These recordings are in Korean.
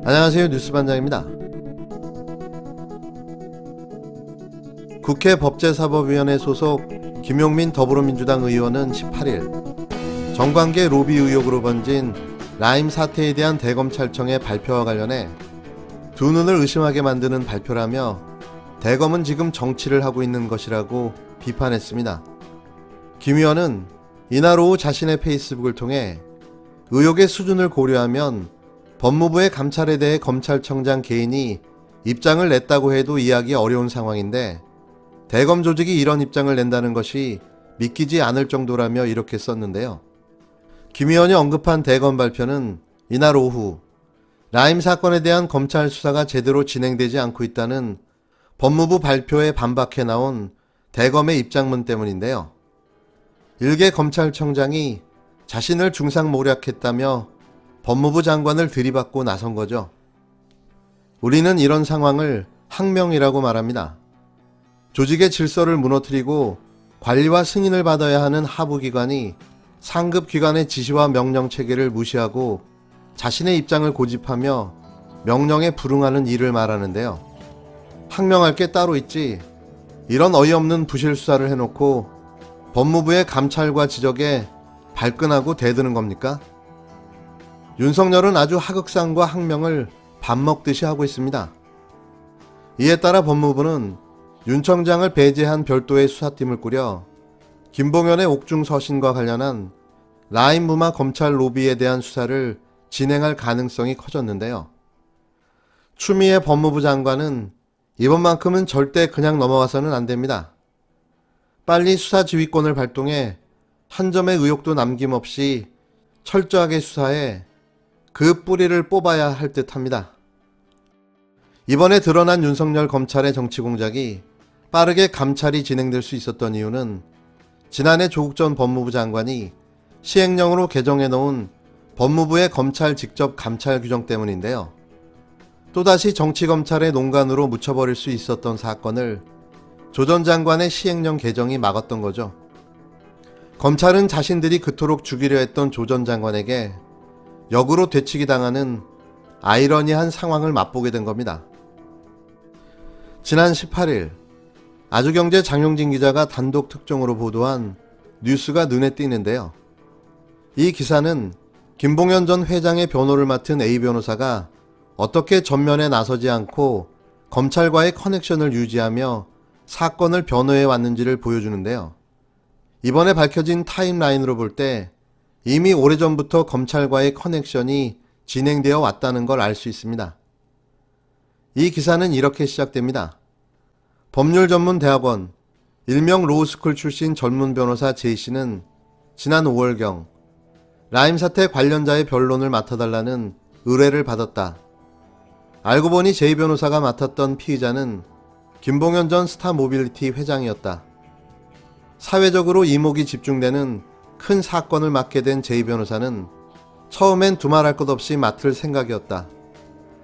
안녕하세요, 뉴스반장입니다. 국회 법제사법위원회 소속 김용민 더불어민주당 의원은 18일 정관계 로비 의혹으로 번진 라임 사태에 대한 대검찰청의 발표와 관련해 두 눈을 의심하게 만드는 발표라며 대검은 지금 정치를 하고 있는 것이라고 비판했습니다. 김 의원은 이날 오후 자신의 페이스북을 통해 의혹의 수준을 고려하면 법무부의 감찰에 대해 검찰청장 개인이 입장을 냈다고 해도 이해하기 어려운 상황인데 대검 조직이 이런 입장을 낸다는 것이 믿기지 않을 정도라며 이렇게 썼는데요. 김 의원이 언급한 대검 발표는 이날 오후 라임 사건에 대한 검찰 수사가 제대로 진행되지 않고 있다는 법무부 발표에 반박해 나온 대검의 입장문 때문인데요. 일개 검찰청장이 자신을 중상모략했다며 법무부 장관을 들이받고 나선 거죠. 우리는 이런 상황을 항명이라고 말합니다. 조직의 질서를 무너뜨리고 관리와 승인을 받아야 하는 하부기관이 상급 기관의 지시와 명령 체계를 무시하고 자신의 입장을 고집하며 명령에 불응하는 일을 말하는데요. 항명할 게 따로 있지 이런 어이없는 부실 수사를 해놓고 법무부의 감찰과 지적에 발끈하고 대드는 겁니까? 윤석열은 아주 하극상과 항명을 밥 먹듯이 하고 있습니다. 이에 따라 법무부는 윤 청장을 배제한 별도의 수사팀을 꾸려 김봉현의 옥중 서신과 관련한 라임 무마 검찰 로비에 대한 수사를 진행할 가능성이 커졌는데요. 추미애 법무부 장관은 이번만큼은 절대 그냥 넘어가서는 안 됩니다. 빨리 수사 지휘권을 발동해 한 점의 의혹도 남김없이 철저하게 수사해 그 뿌리를 뽑아야 할 듯합니다. 이번에 드러난 윤석열 검찰의 정치 공작이 빠르게 감찰이 진행될 수 있었던 이유는 지난해 조국 전 법무부 장관이 시행령으로 개정해 놓은 법무부의 검찰 직접 감찰 규정 때문인데요. 또다시 정치검찰의 농간으로 묻혀버릴 수 있었던 사건을 조 전 장관의 시행령 개정이 막았던 거죠. 검찰은 자신들이 그토록 죽이려 했던 조 전 장관에게 역으로 되치기 당하는 아이러니한 상황을 맛보게 된 겁니다. 지난 18일 아주경제 장용진 기자가 단독 특종으로 보도한 뉴스가 눈에 띄는데요. 이 기사는 김봉현 전 회장의 변호를 맡은 A 변호사가 어떻게 전면에 나서지 않고 검찰과의 커넥션을 유지하며 사건을 변호해 왔는지를 보여주는데요. 이번에 밝혀진 타임라인으로 볼 때 이미 오래전부터 검찰과의 커넥션이 진행되어 왔다는 걸 알 수 있습니다. 이 기사는 이렇게 시작됩니다. 법률전문대학원, 일명 로우스쿨 출신 전문 변호사 J씨는 지난 5월경 라임 사태 관련자의 변론을 맡아달라는 의뢰를 받았다. 알고 보니 J 변호사가 맡았던 피의자는 김봉현 전 스타모빌리티 회장이었다. 사회적으로 이목이 집중되는 큰 사건을 맡게 된 J 변호사는 처음엔 두말할 것 없이 맡을 생각이었다.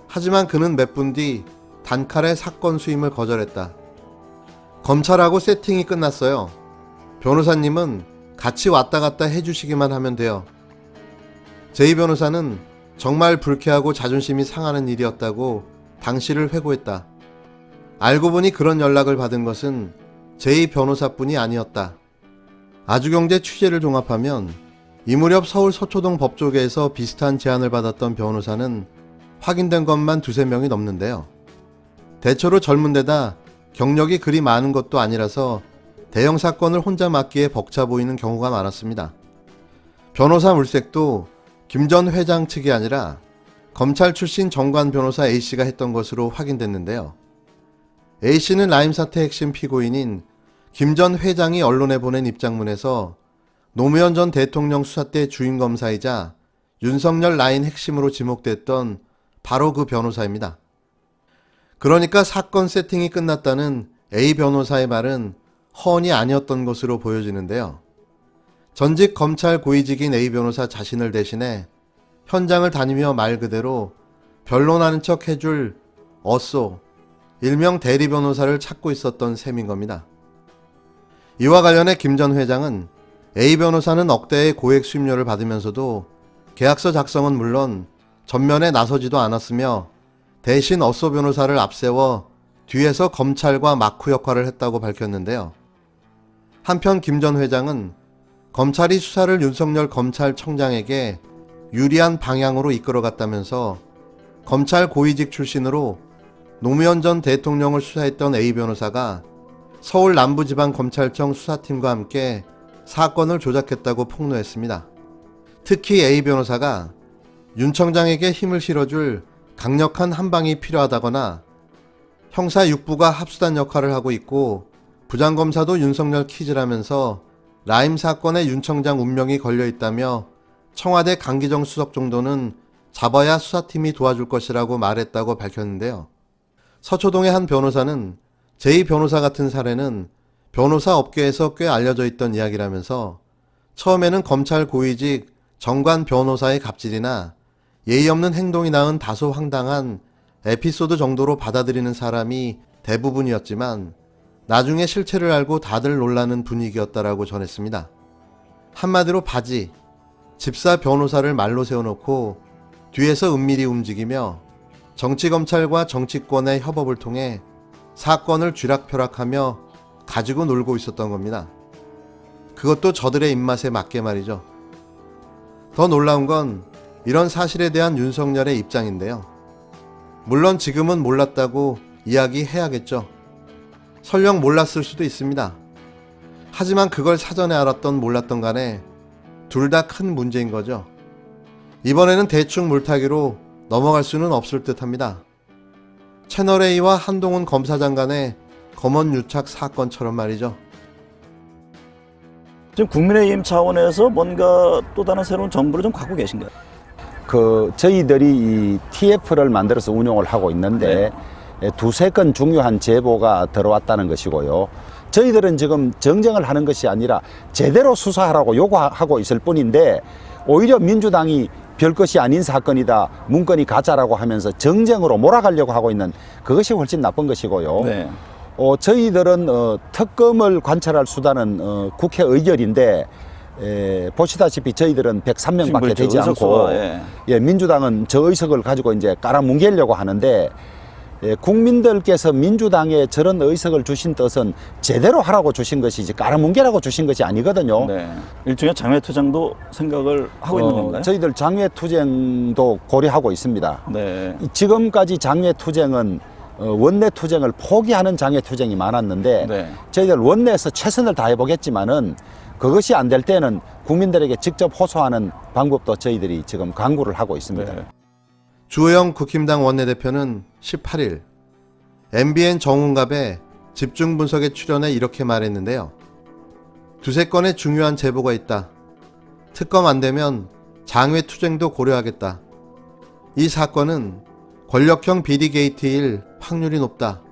하지만 그는 몇 분 뒤 단칼에 사건 수임을 거절했다. 검찰하고 세팅이 끝났어요. 변호사님은 같이 왔다 갔다 해주시기만 하면 돼요. J 변호사는 정말 불쾌하고 자존심이 상하는 일이었다고 당시를 회고했다. 알고 보니 그런 연락을 받은 것은 J 변호사뿐이 아니었다. 아주경제 취재를 종합하면 이 무렵 서울 서초동 법조계에서 비슷한 제안을 받았던 변호사는 확인된 것만 두세 명이 넘는데요. 대체로 젊은 데다 경력이 그리 많은 것도 아니라서 대형 사건을 혼자 맡기에 벅차 보이는 경우가 많았습니다. 변호사 물색도 김 전 회장 측이 아니라 검찰 출신 정관 변호사 A씨가 했던 것으로 확인됐는데요. A씨는 라임 사태 핵심 피고인인 김 전 회장이 언론에 보낸 입장문에서 노무현 전 대통령 수사 때 주임검사이자 윤석열 라인 핵심으로 지목됐던 바로 그 변호사입니다. 그러니까 사건 세팅이 끝났다는 A 변호사의 말은 허언이 아니었던 것으로 보여지는데요. 전직 검찰 고위직인 A 변호사 자신을 대신해 현장을 다니며 말 그대로 변론하는 척 해줄 어쏘, 일명 대리 변호사를 찾고 있었던 셈인 겁니다. 이와 관련해 김 전 회장은 A 변호사는 억대의 고액 수임료를 받으면서도 계약서 작성은 물론 전면에 나서지도 않았으며 대신 어쏘 변호사를 앞세워 뒤에서 검찰과 막후 역할을 했다고 밝혔는데요. 한편 김 전 회장은 검찰이 수사를 윤석열 검찰청장에게 유리한 방향으로 이끌어갔다면서 검찰 고위직 출신으로 노무현 전 대통령을 수사했던 A 변호사가 서울 남부지방검찰청 수사팀과 함께 사건을 조작했다고 폭로했습니다. 특히 A 변호사가 윤 청장에게 힘을 실어줄 강력한 한방이 필요하다거나 형사 6부가 합수단 역할을 하고 있고 부장검사도 윤석열 키즈라면서 라임 사건에 윤 청장 운명이 걸려있다며 청와대 강기정 수석 정도는 잡아야 수사팀이 도와줄 것이라고 말했다고 밝혔는데요. 서초동의 한 변호사는 제2 변호사 같은 사례는 변호사 업계에서 꽤 알려져 있던 이야기라면서 처음에는 검찰 고위직 정관 변호사의 갑질이나 예의 없는 행동이 낳은 다소 황당한 에피소드 정도로 받아들이는 사람이 대부분이었지만 나중에 실체를 알고 다들 놀라는 분위기였다라고 전했습니다. 한마디로 바지, 집사 변호사를 말로 세워놓고 뒤에서 은밀히 움직이며 정치검찰과 정치권의 협업을 통해 사건을 쥐락펴락하며 가지고 놀고 있었던 겁니다. 그것도 저들의 입맛에 맞게 말이죠. 더 놀라운 건 이런 사실에 대한 윤석열의 입장인데요. 물론 지금은 몰랐다고 이야기해야겠죠. 설령 몰랐을 수도 있습니다. 하지만 그걸 사전에 알았던 몰랐던 간에 둘 다 큰 문제인 거죠. 이번에는 대충 물타기로 넘어갈 수는 없을 듯 합니다. 채널A와 한동훈 검사장 간의 검언 유착 사건처럼 말이죠. 지금 국민의힘 차원에서 뭔가 또 다른 새로운 정부를 좀 갖고 계신가요? 저희들이 이 TF를 만들어서 운용을 하고 있는데 두세 건 중요한 제보가 들어왔다는 것이고요. 저희들은 지금 정쟁을 하는 것이 아니라 제대로 수사하라고 요구하고 있을 뿐인데 오히려 민주당이 별것이 아닌 사건이다, 문건이 가짜라고 하면서 정쟁으로 몰아가려고 하고 있는 그것이 훨씬 나쁜 것이고요. 네. 저희들은 특검을 관찰할 수단은 국회의결인데 보시다시피 저희들은 103명밖에 되지 않고 민주당은 저 의석을 가지고 이제 깔아뭉개려고 하는데 국민들께서 민주당에 저런 의석을 주신 뜻은 제대로 하라고 주신 것이지 깔아뭉개라고 주신 것이 아니거든요. 네. 일종의 장외투쟁도 생각을 하고 있는 건가요? 저희들 장외투쟁도 고려하고 있습니다. 네. 지금까지 장외투쟁은 원내투쟁을 포기하는 장외투쟁이 많았는데 저희들 원내에서 최선을 다해보겠지만은 그것이 안 될 때는 국민들에게 직접 호소하는 방법도 저희들이 지금 강구를 하고 있습니다. 네. 주호영 국힘당 원내대표는 18일 MBN 정훈갑의 집중 분석에 출연해 이렇게 말했는데요. 두세 건의 중요한 제보가 있다. 특검 안 되면 장외투쟁도 고려하겠다. 이 사건은 권력형 비리 게이트일 확률이 높다.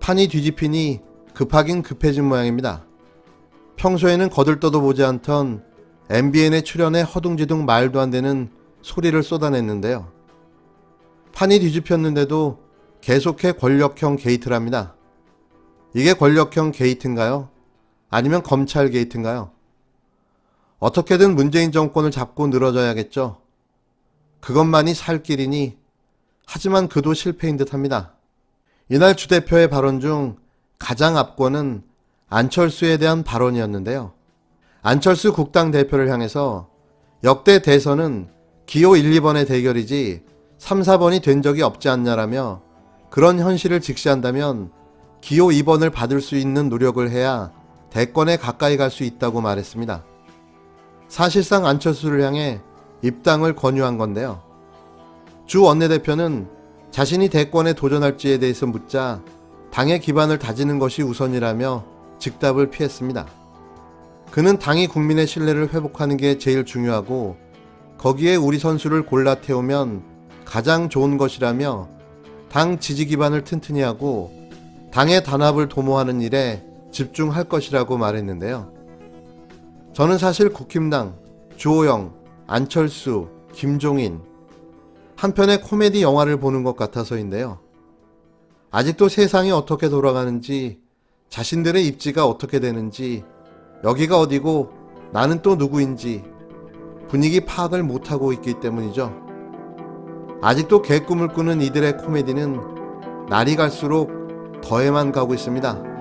판이 뒤집히니 급하긴 급해진 모양입니다. 평소에는 거들떠도 보지 않던 MBN에 출연해 허둥지둥 말도 안 되는 소리를 쏟아냈는데요. 판이 뒤집혔는데도 계속해 권력형 게이트랍니다. 이게 권력형 게이트인가요? 아니면 검찰 게이트인가요? 어떻게든 문재인 정권을 잡고 늘어져야겠죠. 그것만이 살 길이니 하지만 그도 실패인 듯합니다. 이날 주 대표의 발언 중 가장 압권은 안철수에 대한 발언이었는데요. 안철수 국당 대표를 향해서 역대 대선은 기호 1, 2번의 대결이지 3, 4번이 된 적이 없지 않냐라며 그런 현실을 직시한다면 기호 2번을 받을 수 있는 노력을 해야 대권에 가까이 갈 수 있다고 말했습니다. 사실상 안철수를 향해 입당을 권유한 건데요. 주 원내대표는 자신이 대권에 도전할지에 대해서 묻자 당의 기반을 다지는 것이 우선이라며 즉답을 피했습니다. 그는 당이 국민의 신뢰를 회복하는 게 제일 중요하고 거기에 우리 선수를 골라 태우면 가장 좋은 것이라며 당 지지 기반을 튼튼히 하고 당의 단합을 도모하는 일에 집중할 것이라고 말했는데요. 저는 사실 국힘당, 주호영, 안철수, 김종인 한편의 코미디 영화를 보는 것 같아서인데요. 아직도 세상이 어떻게 돌아가는지 자신들의 입지가 어떻게 되는지 여기가 어디고 나는 또 누구인지 분위기 파악을 못하고 있기 때문이죠. 아직도 개꿈을 꾸는 이들의 코미디는 날이 갈수록 더해만 가고 있습니다.